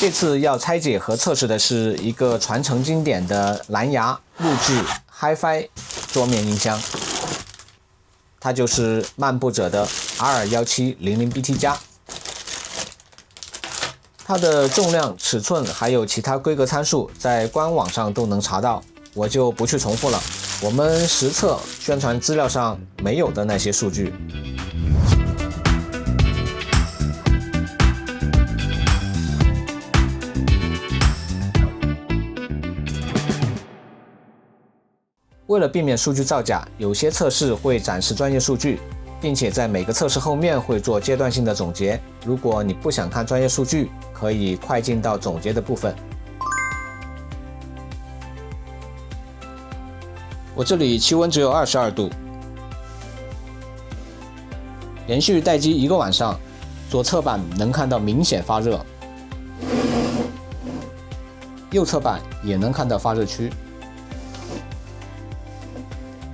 这次要拆解和测试的是一个传承经典的蓝牙录制 Hi-Fi 桌面音箱，它就是漫步者的 R1700BT+。它的重量、尺寸还有其他规格参数在官网上都能查到，我就不去重复了。我们实测宣传资料上没有的那些数据。为了避免数据造假，有些测试会展示专业数据，并且在每个测试后面会做阶段性的总结。如果你不想看专业数据，可以快进到总结的部分。我这里气温只有22度，连续待机1个晚上，左侧板能看到明显发热，右侧板也能看到发热区。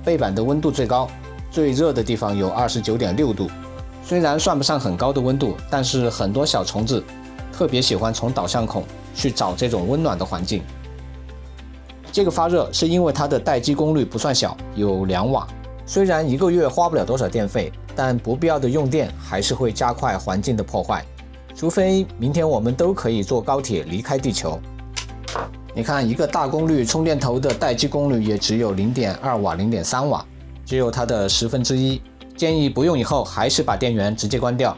背板的温度最高，最热的地方有29.6度。虽然算不上很高的温度，但是很多小虫子特别喜欢从导向孔去找这种温暖的环境。这个发热是因为它的待机功率不算小，有2瓦。虽然1个月花不了多少电费，但不必要的用电还是会加快环境的破坏。除非明天我们都可以坐高铁离开地球。你看，一个大功率充电头的待机功率也只有 0.2 瓦、0.3 瓦，只有它的1/10。建议不用以后还是把电源直接关掉。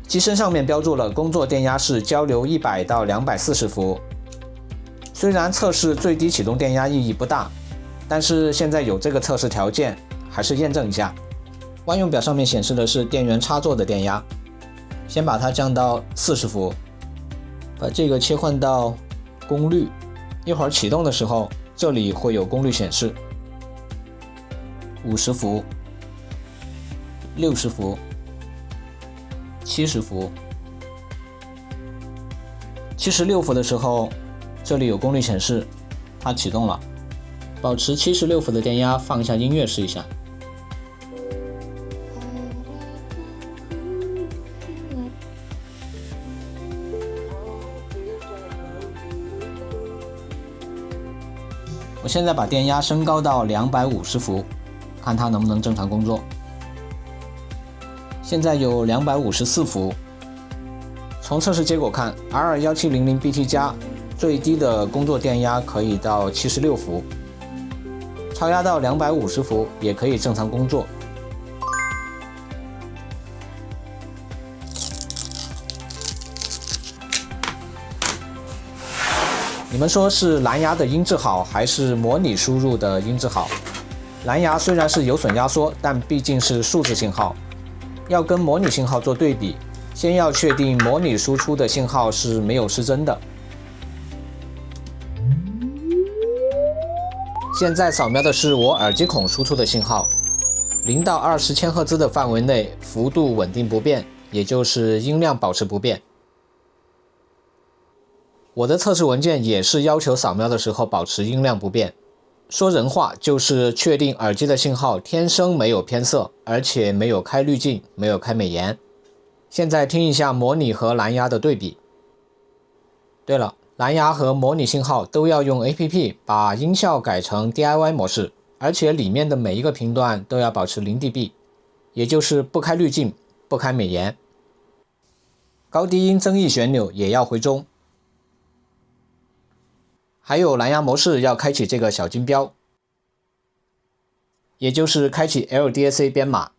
机身上面标注了工作电压是交流100到240伏。虽然测试最低启动电压意义不大，但是现在有这个测试条件，还是验证一下。万用表上面显示的是电源插座的电压，先把它降到40伏，把这个切换到功率，一会儿启动的时候，这里会有功率显示，50伏、60伏、70伏、76伏的时候，这里有功率显示，它启动了。保持76伏的电压，放一下音乐试一下。我现在把电压升高到250伏，看它能不能正常工作。现在有254伏。从测试结果看 ，R1700BT+ 最低的工作电压可以到76伏，超压到250伏也可以正常工作。你们说是蓝牙的音质好，还是模拟输入的音质好？蓝牙虽然是有损压缩，但毕竟是数字信号，要跟模拟信号做对比，先要确定模拟输出的信号是没有失真的。现在扫描的是我耳机孔输出的信号，0到20千赫兹的范围内，幅度稳定不变，也就是音量保持不变。我的测试文件也是要求扫描的时候保持音量不变。说人话，就是确定耳机的信号天生没有偏色，而且没有开滤镜，没有开美颜。现在听一下模拟和蓝牙的对比。对了，蓝牙和模拟信号都要用 APP 把音效改成 DIY 模式，而且里面的每一个频段都要保持0 dB， 也就是不开滤镜，不开美颜。高低音增益旋钮也要回中。还有蓝牙模式要开启这个小金标，也就是开启 LDAC 编码。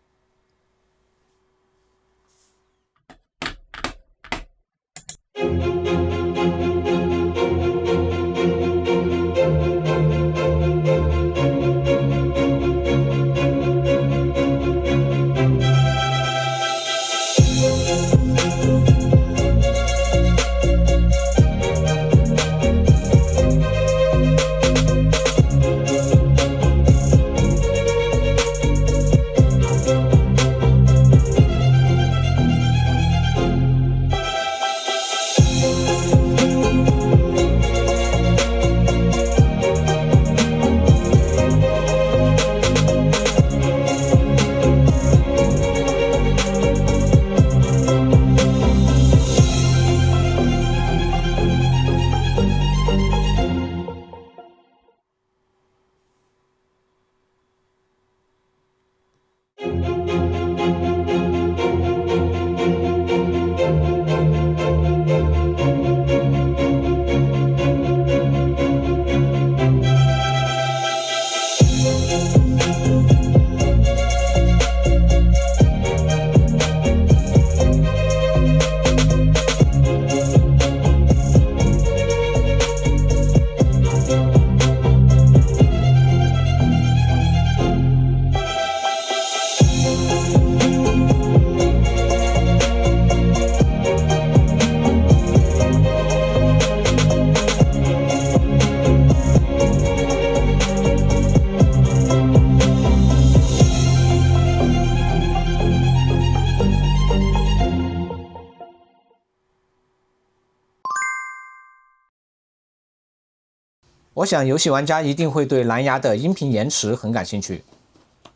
我想游戏玩家一定会对蓝牙的音频延迟很感兴趣。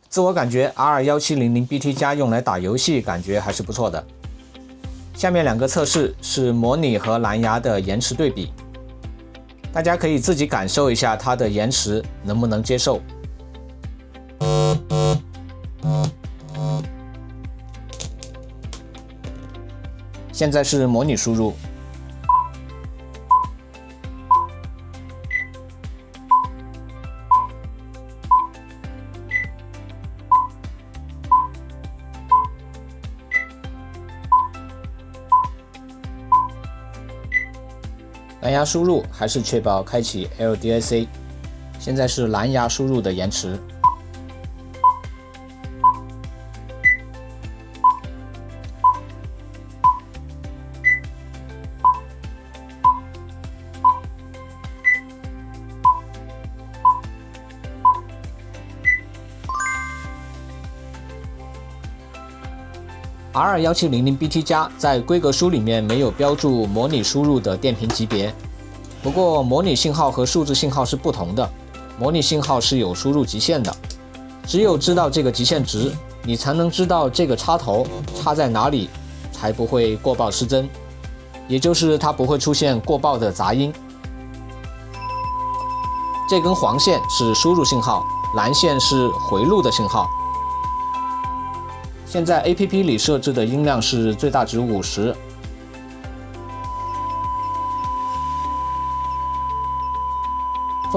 自我感觉 R1700BT 加用来打游戏感觉还是不错的。下面2个测试是模拟和蓝牙的延迟对比，大家可以自己感受一下它的延迟能不能接受。现在是模拟输入。蓝牙输入还是确保开启 LDAC， 现在是蓝牙输入的延迟。R1700BT 加在规格书里面没有标注模拟输入的电频级别，不过模拟信号和数字信号是不同的，模拟信号是有输入极限的，只有知道这个极限值，你才能知道这个插头插在哪里，才不会过曝失真，也就是它不会出现过曝的杂音。这根黄线是输入信号，蓝线是回路的信号。现在 APP 里设置的音量是最大值50，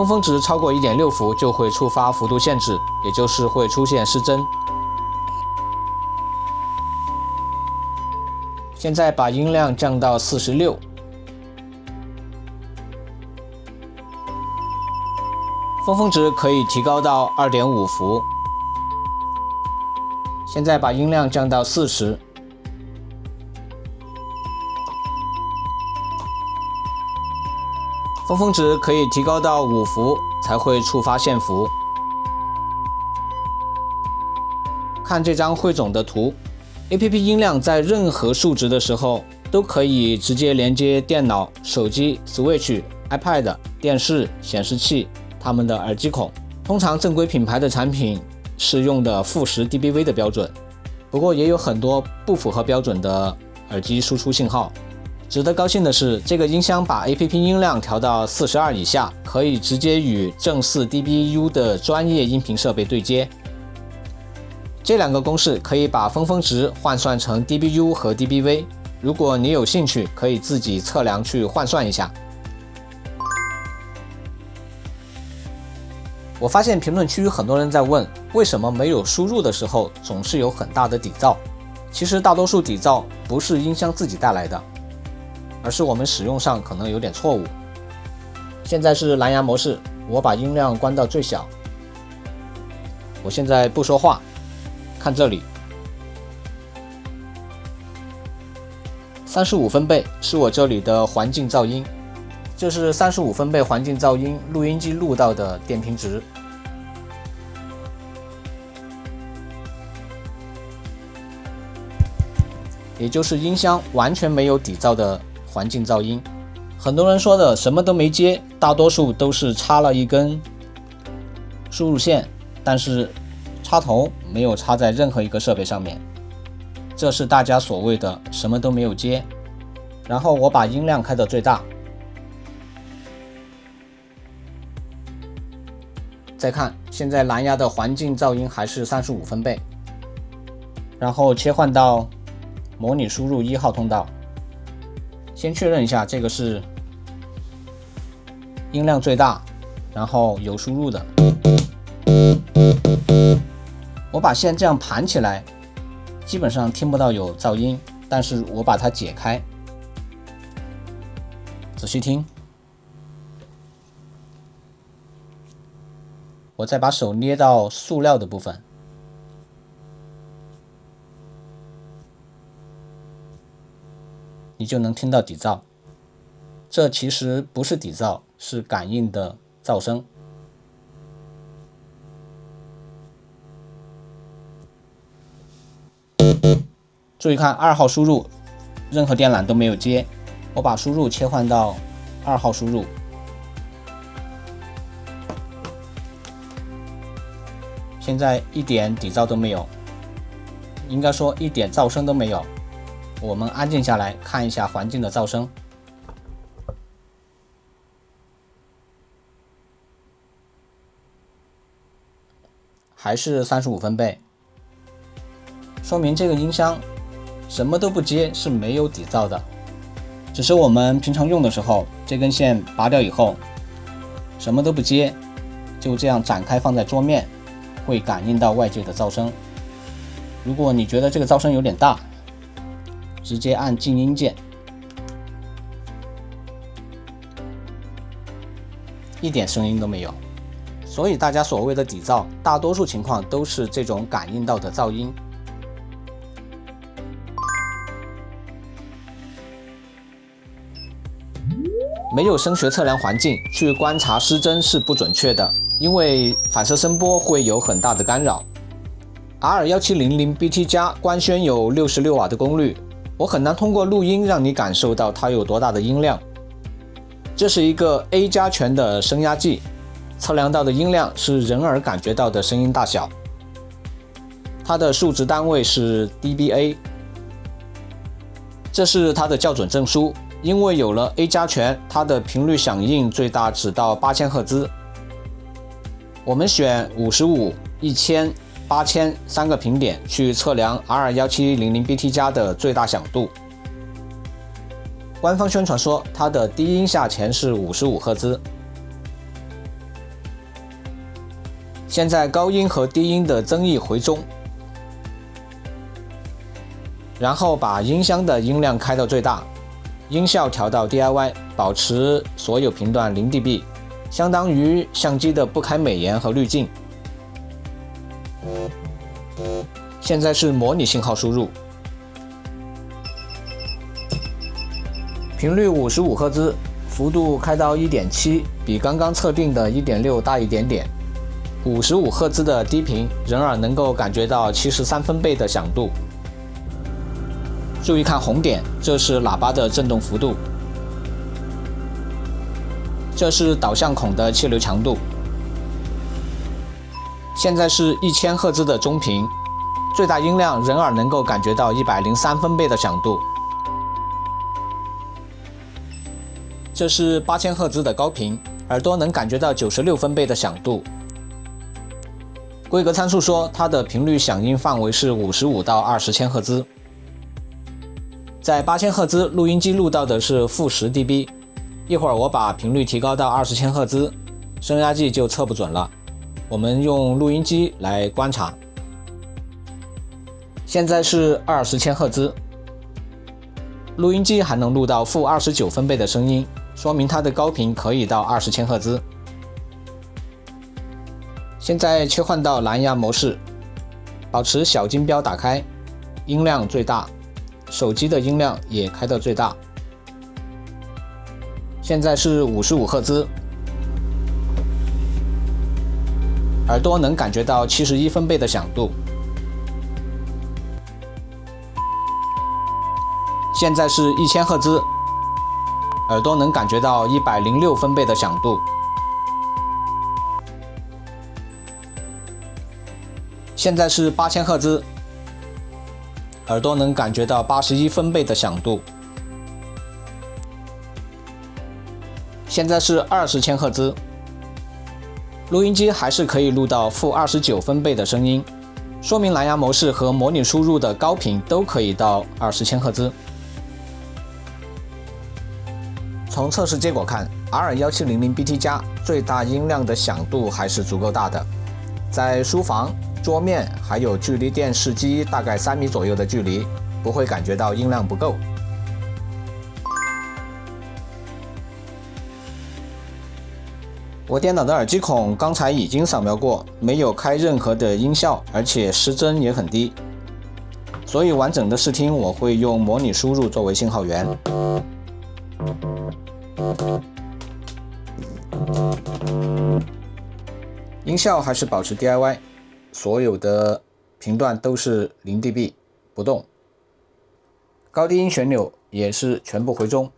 峰值超过 1.6 伏就会触发幅度限制，也就是会出现失真。现在把音量降到46，峰值可以提高到 2.5 伏。现在把音量降到40，峰值可以提高到5伏才会触发限幅。看这张汇总的图 ，APP 音量在任何数值的时候都可以直接连接电脑、手机、Switch、iPad、电视、显示器它们的耳机孔。通常正规品牌的产品是用的10 dBV 的标准，不过也有很多不符合标准的耳机输出信号。值得高兴的是，这个音箱把 APP 音量调到42以下，可以直接与正4 dBu 的专业音频设备对接。这2个公式可以把峰值换算成 dBu 和 dBV， 如果你有兴趣，可以自己测量去换算一下。我发现评论区很多人在问，为什么没有输入的时候总是有很大的底噪？其实大多数底噪不是音箱自己带来的，而是我们使用上可能有点错误。现在是蓝牙模式，我把音量关到最小。我现在不说话，看这里，35分贝是我这里的环境噪音。这是35分贝环境噪音录音机录到的电频值。也就是音箱完全没有底噪的环境噪音。很多人说的什么都没接，大多数都是插了一根输入线，但是插头没有插在任何一个设备上面，这是大家所谓的什么都没有接。然后我把音量开到最大，再看，现在蓝牙的环境噪音还是35分贝，然后切换到模拟输入1号通道，先确认一下这个是音量最大，然后有输入的。我把线这样盘起来，基本上听不到有噪音，但是我把它解开，仔细听。我再把手捏到塑料的部分，你就能听到底噪。这其实不是底噪，是感应的噪声。注意看2号输入，任何电缆都没有接。我把输入切换到2号输入，现在一点底噪都没有，应该说一点噪声都没有。我们安静下来看一下环境的噪声，还是35分贝，说明这个音箱什么都不接，是没有底噪的。只是我们平常用的时候，这根线拔掉以后，什么都不接，就这样展开放在桌面，会感应到外界的噪声。如果你觉得这个噪声有点大，直接按静音键，一点声音都没有。所以大家所谓的底噪，大多数情况都是这种感应到的噪音。没有声学测量环境去观察失真是不准确的，因为反射声波会有很大的干扰。R1700BT 加官宣有66瓦的功率，我很难通过录音让你感受到它有多大的音量。这是一个 A 加权的声压计，测量到的音量是人耳感觉到的声音大小，它的数值单位是 dBA。这是它的校准证书，因为有了 A 加权，它的频率响应最大只到8000赫兹。我们选55、1000、8000三个频点去测量 R1700BT 加的最大响度。官方宣传说它的低音下潜是55赫兹。现在高音和低音的增益回中，然后把音箱的音量开到最大，音效调到 DIY， 保持所有频段0 dB， 相当于相机的不开美颜和滤镜。现在是模拟信号输入，频率55赫兹，幅度开到 1.7， 比刚刚测定的 1.6 大一点点。55赫兹的低频，人耳能够感觉到73分贝的响度。注意看红点，这是喇叭的振动幅度。这是导向孔的气流强度。现在是1000赫兹的中频，最大音量人耳能够感觉到103分贝的响度。这是8000赫兹的高频，耳朵能感觉到96分贝的响度。规格参数说它的频率响应范围是55到20千赫兹。在8000赫兹，录音机录到的是-10 dB。一会儿我把频率提高到20千赫兹，声压计就测不准了。我们用录音机来观察。现在是20千赫兹，录音机还能录到-29分贝的声音，说明它的高频可以到20千赫兹。现在切换到蓝牙模式，保持小金标打开，音量最大，手机的音量也开到最大。现在是55赫兹，耳朵能感觉到71分贝的响度。现在是1000赫兹，耳朵能感觉到106分贝的响度。现在是8000赫兹，耳朵能感觉到81分贝的响度。现在是20千赫兹，录音机还是可以录到-29分贝的声音，说明蓝牙模式和模拟输入的高频都可以到20千赫兹。从测试结果看 ，R1700BT 加最大音量的响度还是足够大的，在书房、桌面还有距离电视机大概3米左右的距离，不会感觉到音量不够。我电脑的耳机孔刚才已经扫描过，没有开任何的音效，而且失真也很低。所以完整的试听我会用模拟输入作为信号源。音效还是保持 DIY， 所有的频段都是0 dB 不动，高低音旋钮也是全部回中。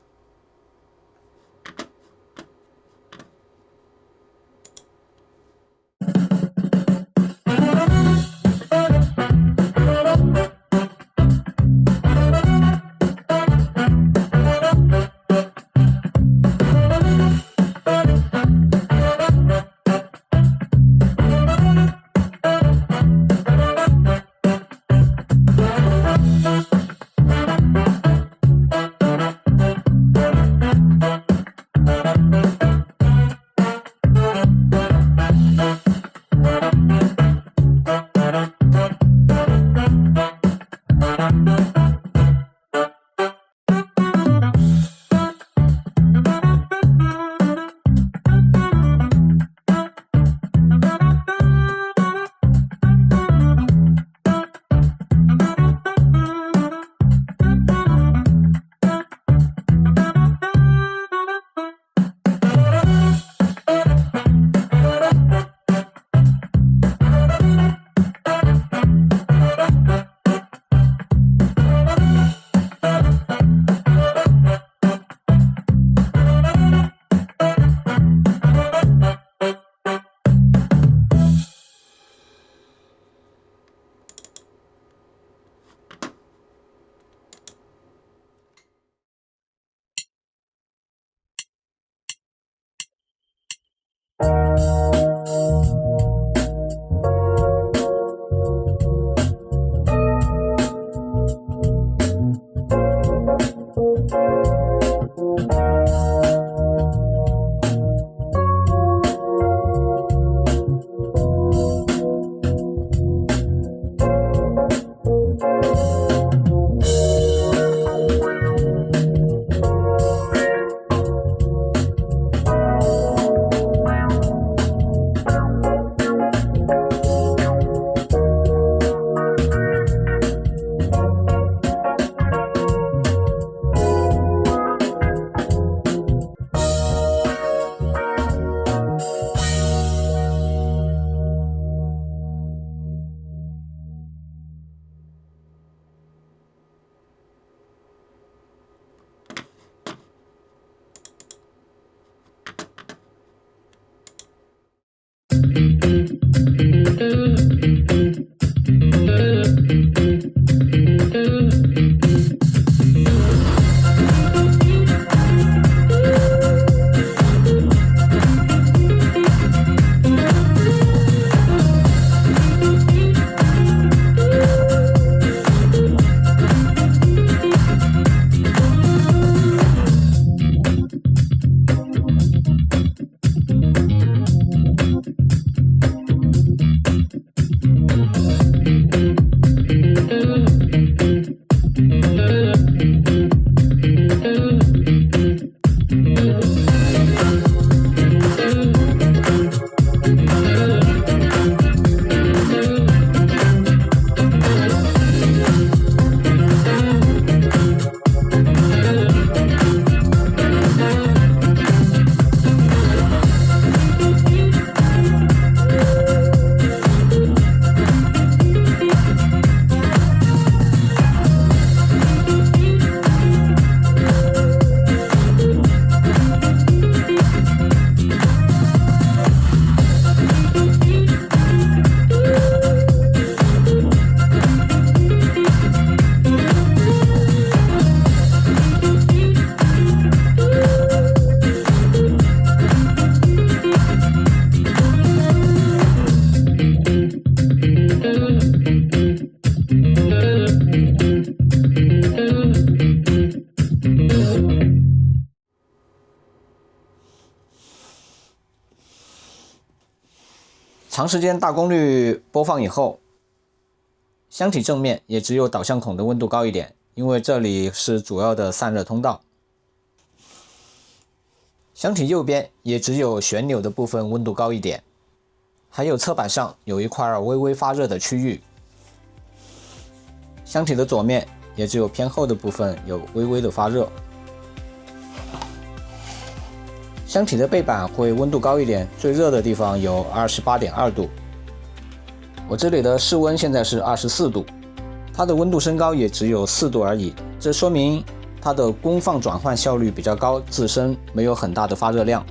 长时间大功率播放以后，箱体正面也只有导向孔的温度高一点，因为这里是主要的散热通道。箱体右边也只有旋钮的部分温度高一点，还有侧板上有一块微微发热的区域。箱体的左面也只有偏后的部分有微微的发热。箱体的背板会温度高一点，最热的地方有 28.2 度。我这里的室温现在是24度，它的温度升高也只有4度而已，这说明它的功放转换效率比较高，自身没有很大的发热量，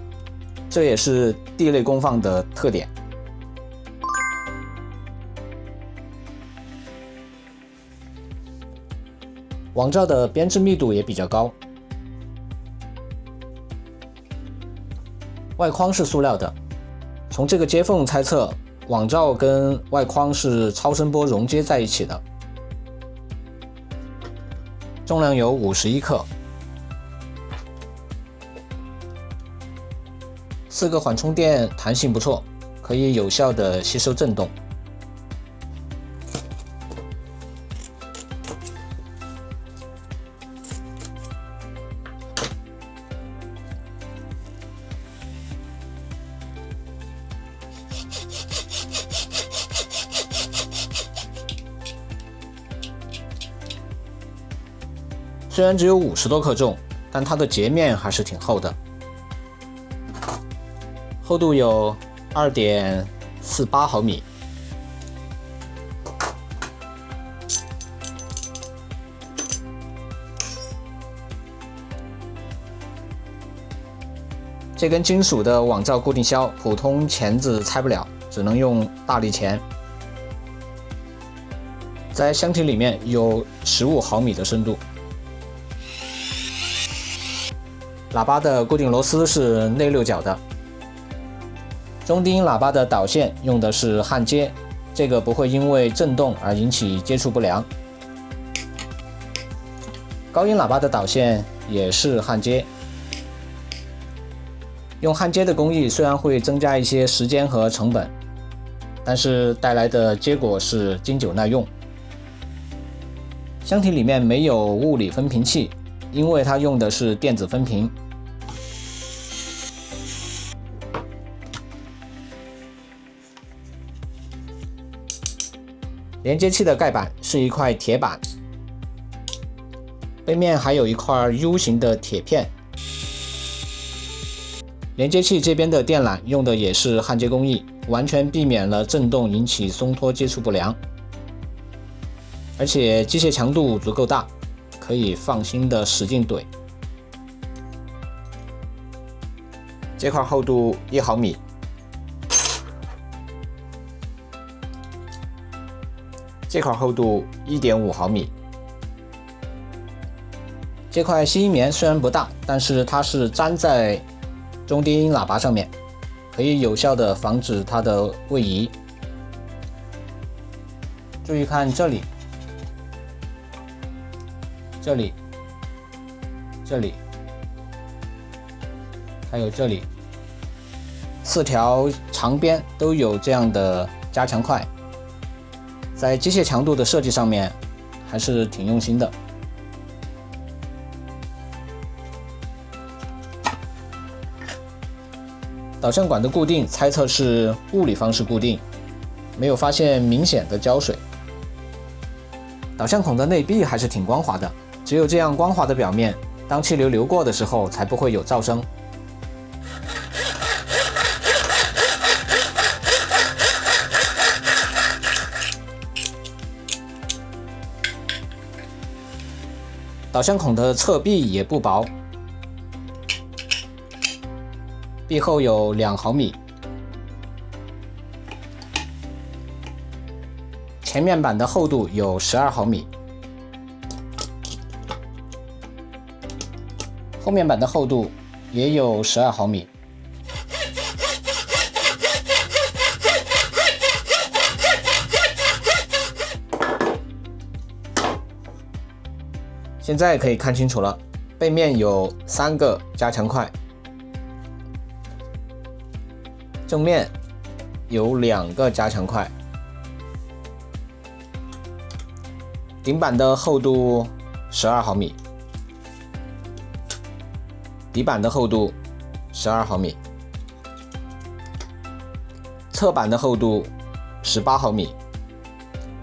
这也是地类功放的特点。网罩的编织密度也比较高，外框是塑料的，从这个接缝猜测，网罩跟外框是超声波熔接在一起的。重量有51克，4个缓冲垫弹性不错，可以有效的吸收震动。虽然只有50多克重，但它的截面还是挺厚的，厚度有 2.48 毫米。这根金属的网罩固定销，普通钳子拆不了，只能用大力钳。在箱体里面有15毫米的深度。喇叭的固定螺丝是内6角的。中低音喇叭的导线用的是焊接，这个不会因为震动而引起接触不良。高音喇叭的导线也是焊接。用焊接的工艺虽然会增加一些时间和成本，但是带来的结果是经久耐用。箱体里面没有物理分频器，因为它用的是电子分频。连接器的盖板是一块铁板，背面还有一块 U 型的铁片。连接器这边的电缆用的也是焊接工艺，完全避免了震动引起松脱接触不良，而且机械强度足够大，可以放心的使劲怼。这块厚度1毫米，这块厚度 1.5 毫米。这块吸音棉虽然不大，但是它是粘在中低音喇叭上面，可以有效的防止它的位移。注意看这里，这里，这里，还有这里，4条长边都有这样的加强块，在机械强度的设计上面还是挺用心的。导向管的固定猜测是物理方式固定，没有发现明显的胶水。导向孔的内壁还是挺光滑的，只有这样光滑的表面，当气流流过的时候才不会有噪声。导向孔的侧壁也不薄，壁厚有2毫米。前面板的厚度有12毫米，后面板的厚度也有12毫米。现在可以看清楚了，背面有3个加强块，正面有2个加强块，顶板的厚度12毫米，底板的厚度12毫米，侧板的厚度18毫米。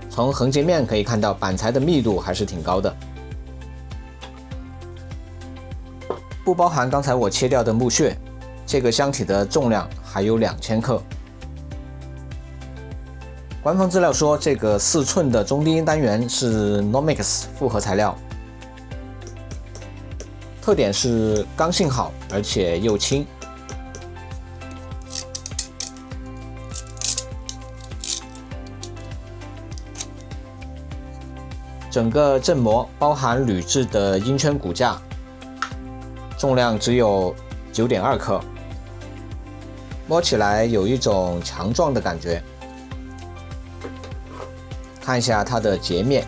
从横截面可以看到，板材的密度还是挺高的。不包含刚才我切掉的木屑，这个箱体的重量还有2000克。官方资料说，这个4寸的中低音单元是 Nomex 复合材料，特点是刚性好，而且又轻。整个振膜包含铝制的音圈骨架，重量只有9.2克，摸起来有一种强壮的感觉。看一下它的截面，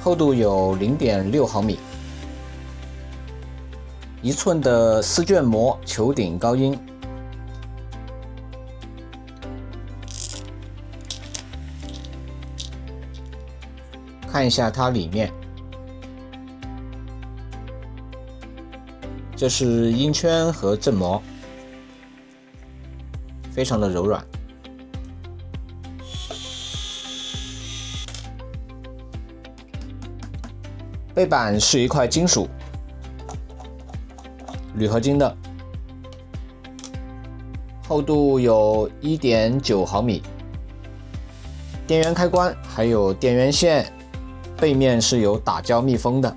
厚度有0.6毫米，1寸的丝绢膜球顶高音，看一下它里面，这是音圈和振膜，非常的柔软。背板是一块金属，铝合金的，厚度有1.9毫米。电源开关还有电源线背面是有打胶密封的。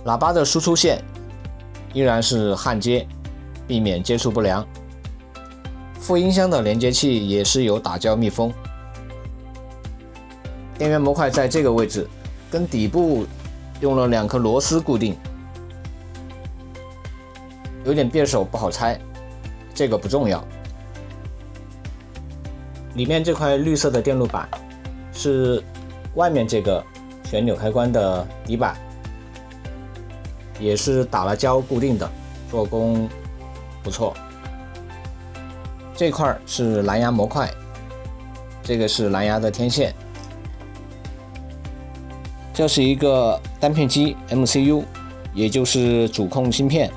喇叭的输出线依然是焊接，避免接触不良。副音箱的连接器也是有打胶密封。电源模块在这个位置，跟底部用了2颗螺丝固定，有点别手，不好拆，这个不重要。里面这块绿色的电路板是外面这个旋钮开关的底板，也是打了胶固定的，做工不错。这块是蓝牙模块，这个是蓝牙的天线。这是一个单片机 MCU， 也就是主控芯片，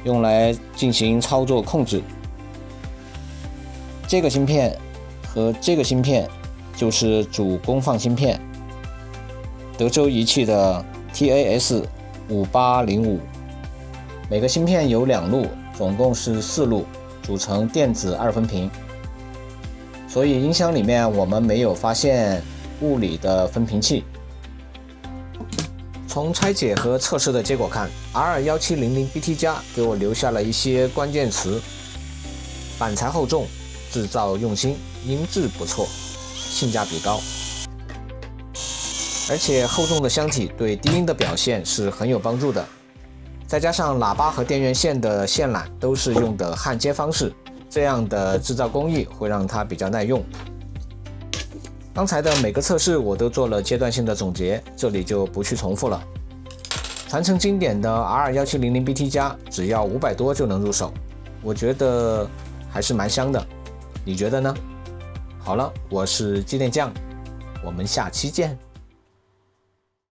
用来进行操作控制。这个芯片和这个芯片就是主功放芯片，德州仪器的 TAS5805，每个芯片有2路，总共是4路，组成电子2分屏。所以音箱里面我们没有发现物理的分频器。从拆解和测试的结果看 ，R1700BT 加给我留下了一些关键词：板材厚重，制造用心，音质不错，性价比高。而且厚重的箱体对低音的表现是很有帮助的。再加上喇叭和电源线的线缆都是用的焊接方式，这样的制造工艺会让它比较耐用。刚才的每个测试我都做了阶段性的总结，这里就不去重复了。传承经典的 R1700BT 加只要500多就能入手，我觉得还是蛮香的，你觉得呢？好了，我是机电匠，我们下期见。